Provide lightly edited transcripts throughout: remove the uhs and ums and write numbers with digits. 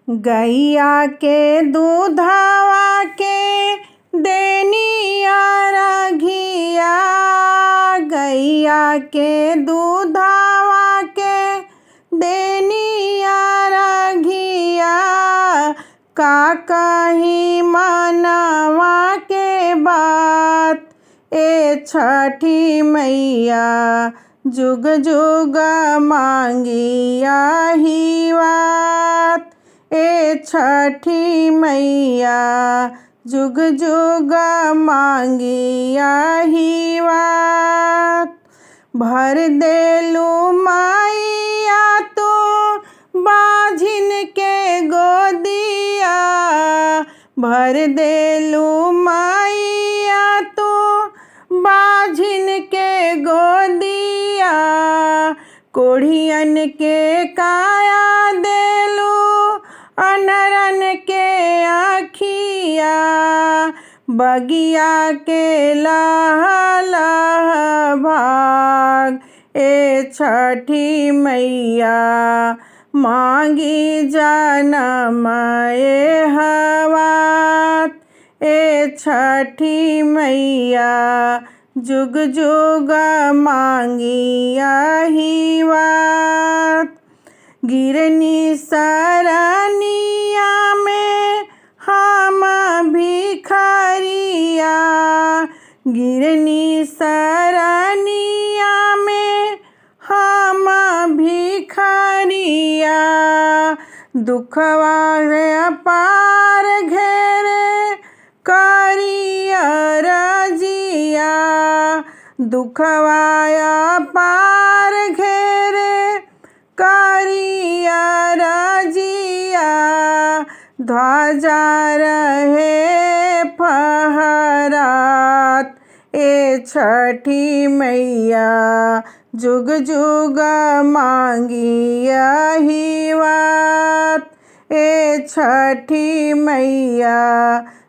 गैया के दूधवा के देनिया रघिया, गैया के दूधवा के देनिया रघिया। का कही मनवा के बात ए छठी मैया, जुग जुग मांगिया ही बात ए छठी मैया, जुग जुग मांगिया ही बात। भर देलू मैया तू बाझिन के गोदिया, भर देलू मैया तू बाझिन के गोदिया। कोढ़ियन के काया देलू अनरन के आखिया, बगिया के लह लह भाग ए छठी मैया। मांगी जनम ए हवात ए छठी मैया, जुग जुग मांगिया ही बात। गिरनी सरनिया में हम भिखरिया, गिरनी सरनिया में हम भिखरिया। दुखवा पार घेरे करिया रजिया, दुखवाया पार घेरे करिया रजिया। ध्वजा रहे फहरात ए छठी मैया, जुग जुग मांगिया ही बात ए छठी मैया,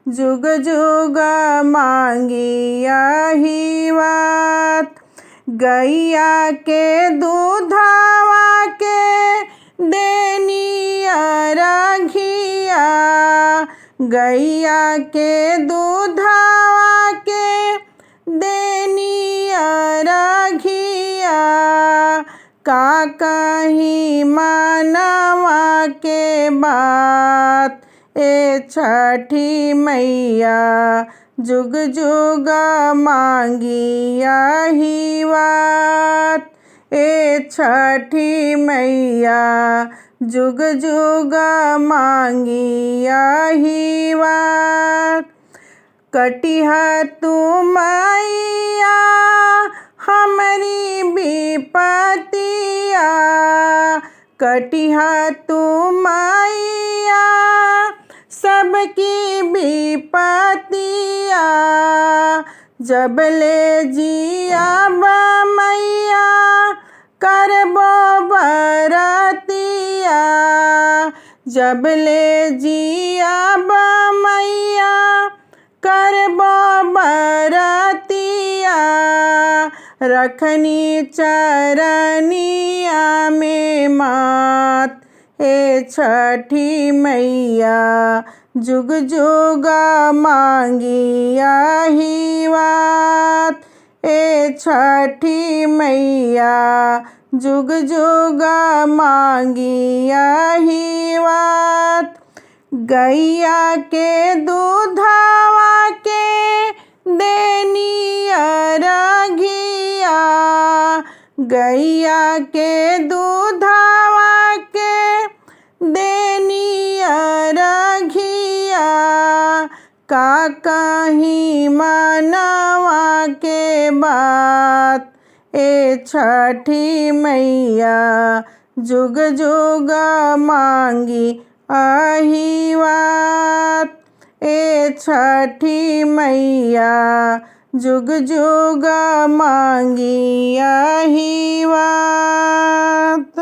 जुग जुग मांगिया ही बात। गैया के दूधवा के देनिया रघिया, गैया के दूधवा के देनिया रघिया। का कही मनवा के बात ए छठी मैया, जुग जुग मांगिया ही बात ए छठी मैया, जुग जुग मांगिया ही बात। कटिहा तू मैया हमरी विपतिया, कटिहा तू मैया सबकी विपतिया। जब ले जिया मैया करबो बरतिया, जब ले जिया मैया करबो बरतिया। रखनी चरनिया में मात ए छठी मैया, जुग जुग मांगिया ही बात ए छठी मैया, जुग जुग मांगिया ही बात। गैया के दूधवा के देनिया रघिया, गैया के दूधवा के देनिया रघिया। का कही मनवा के बात ए छठी मैया, जुग जुग मांगी आही बात ए छठी मैया, जुग जुग मांगी आही बात।